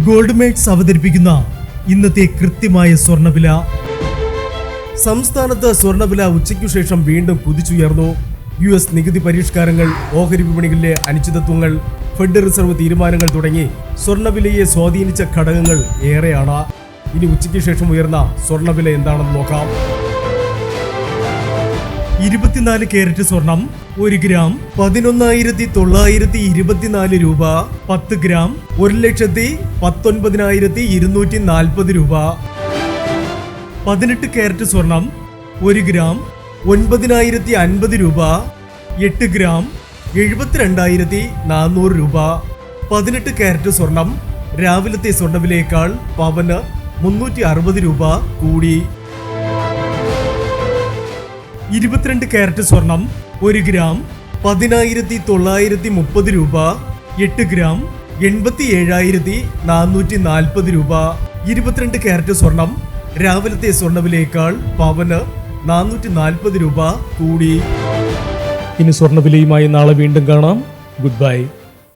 Gold makes അവതരിപ്പിക്കുന്ന ഇന്നത്തെ കൃത്യമായ സ്വർണ്ണവില. സംസ്ഥാനത്ത് സ്വർണ്ണവില ഉച്ചയ്ക്കു ശേഷം വീണ്ടും കുതിച്ചുയർന്നു. US നികുതി പരിഷ്കാരങ്ങൾ, ഓഹരി വിപണികളിലെ അനിശ്ചിതത്വങ്ങൾ, ഫെഡ് റിസർവ് തീരുമാനങ്ങൾ തുടങ്ങി സ്വർണ്ണവിലയെ സ്വാധീനിച്ച ഘടകങ്ങൾ ഏറെയാണ്. ഇനി ഉച്ചയ്ക്ക് ശേഷം ഉയർന്ന സ്വർണ്ണവില എന്താണെന്ന് നോക്കാം. 24 കാരറ്റ് സ്വർണം 1 ഗ്രാം 11,924 രൂപ. 10 ഗ്രാം 1,19,240 രൂപ. 18 കാരറ്റ് സ്വർണം 1 ഗ്രാം 9,050 രൂപ. 8 ഗ്രാം 72,400 രൂപ. 18 കാരറ്റ് സ്വർണം രാവിലത്തെ സ്വർണ്ണവിലയേക്കാൾ പവന് 360 രൂപ കൂടി. 22 കാരറ്റ് സ്വർണം 1 ഗ്രാം 10,930 രൂപ. 8 ഗ്രാം 87,440 രൂപ. 22 കാരറ്റ് സ്വർണം രാവിലത്തെ സ്വർണ്ണവിലയേക്കാൾ പവന് 440 രൂപ കൂടി. ഇനി സ്വർണ്ണവിലയുമായി നാളെ വീണ്ടും കാണാം. Good bye.